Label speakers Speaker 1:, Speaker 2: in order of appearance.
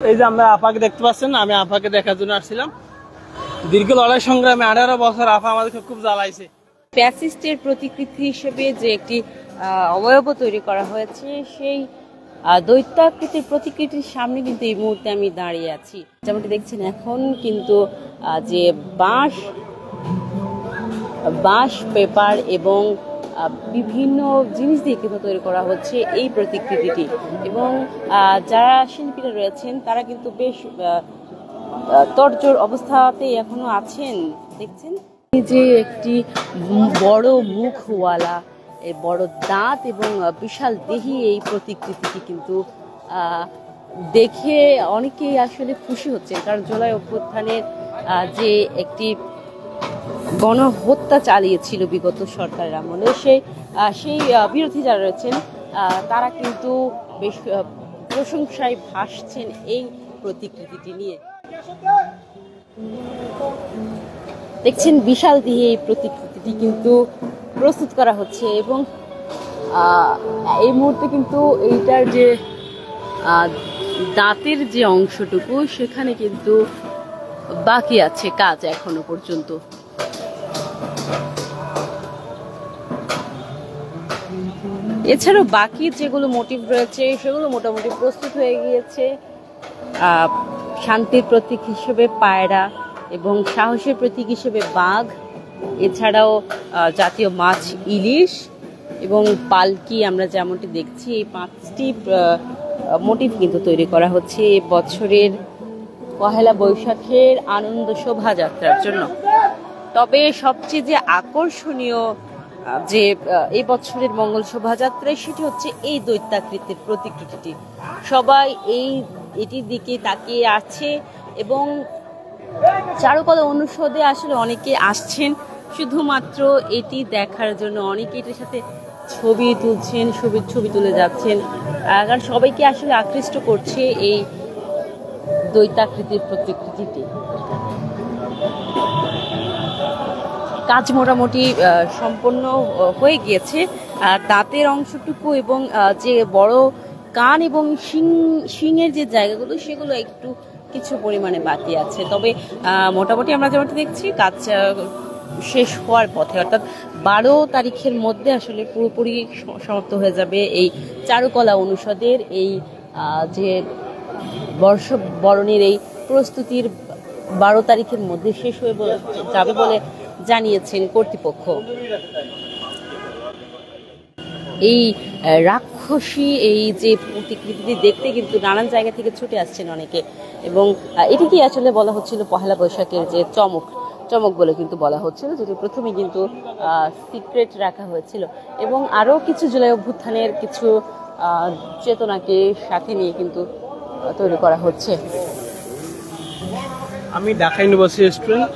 Speaker 1: এই যে আমরা আপাকে দেখতে পাচ্ছেন, আমি আপাকে দেখার জন্য আসছিলাম। দীর্ঘ লড়াই সংগ্রামে 18 বছর আপা আমাদেরকে খুব জ্বালাইছে।
Speaker 2: ফ্যাসিস্টের প্রতিকৃতি হিসেবে যে একটি অবয়ব তৈরি করা হয়েছে, সেই দৈত্যাকৃতির প্রতিকৃতির সামনে কিন্তু এই মুহূর্তে আমি দাঁড়িয়ে আছি। যেমনটি দেখছেন, এখন কিন্তু যে বাঁশ পেপার এবং বিভিন্ন জিনিস দিয়ে কিন্তু তৈরি করা হচ্ছে এই প্রতিকৃতিটি, এবং যারা শিল্পীরা রয়েছেন তারা কিন্তু বেশ তরজোর অবস্থাতেই এখনো আছেন। দেখছেন যে একটি বড় মুখওয়ালা, বড় দাঁত এবং বিশাল দেহি এই প্রতিকৃতিটি কিন্তু দেখে অনেকেই আসলে খুশি হচ্ছেন, কারণ জুলাই অভ্যুত্থানের যে একটি গণহত্যা চালিয়েছিল বিগত সরকারের আমলে, সেই বিরোধী যারা রয়েছেন তারা কিন্তু বেশ প্রশংসায় ভাসছেন এই প্রতিকৃতিটি নিয়ে। দেখছেন বিশাল দিয়ে এই প্রতিকৃতিটি কিন্তু প্রস্তুত করা হচ্ছে, এবং এই মুহূর্তে কিন্তু এইটার যে দাঁতের যে অংশটুকু, সেখানে কিন্তু বাকি আছে কাজ এখনো পর্যন্ত। এছাড়াও বাকি যেগুলো মোটিভ রয়েছে সেগুলো মোটামুটি প্রস্তুত হয়ে গিয়েছে। শান্তির প্রতীক হিসেবে পায়রা এবং সাহসের প্রতীক হিসেবে বাঘ, এছাড়াও জাতীয় মাছ ইলিশ এবং পালকি, আমরা যেমনটি দেখছি এই 5টি মোটিভ কিন্তু তৈরি করা হচ্ছে এই বছরের পহেলা বৈশাখের আনন্দ শোভাযাত্রার জন্য। তবে সবচেয়ে যে আকর্ষণীয় যে এই বছরের মঙ্গল শোভাযাত্রায়, সেটি হচ্ছে এই দৈত্যাকৃতির প্রতিকৃতিটি। সবাই এটির দিকে তাকিয়ে আছে, এবং চারুকলা অনুষদে আসলে অনেকে আসছেন শুধুমাত্র এটি দেখার জন্য। অনেকে এটির সাথে ছবি তুলছেন, ছবি তুলে যাচ্ছেন, কারণ সবাইকে আসলে আকৃষ্ট করছে এই দৈত্যাকৃতির প্রতিকৃতিটি। কাজ মোটামুটি সম্পন্ন হয়ে গিয়েছে। দাঁতের অংশটুকু এবং যে বড় কান এবং শিংয়ের যে জায়গাগুলো, সেগুলো একটু কিছু পরিমাণে বাকি আছে। তবে মোটামুটি আমরা যেমনটি দেখছি কাজ শেষ হওয়ার পথে, অর্থাৎ 12 তারিখের মধ্যে আসলে পুরোপুরি সমাপ্ত হয়ে যাবে এই চারুকলা অনুষদের এই যে বর্ষবরণের এই প্রস্তুতির 12 তারিখের মধ্যে শেষ হয়ে যাবে বলে জানিয়েছেন কর্তৃপক্ষ। এই রাক্ষসী এই যে প্রতিকৃতিটি দেখতে কিন্তু নানান জায়গা থেকে ছুটে আসছেন অনেকে, এবং এটিকে আসলে বলা হচ্ছিল পহেলা বৈশাখের যে চমক বলে কিন্তু বলা হচ্ছিল, যেটি প্রথমে কিন্তু সিক্রেট রাখা হয়েছিল, এবং আরও কিছু জুলাই অভ্যুত্থানের কিছু চেতনাকে সাথে নিয়ে কিন্তু তৈরি করা হচ্ছে।
Speaker 1: আমি ঢাকা ইউনিভার্সিটি স্টুডেন্ট।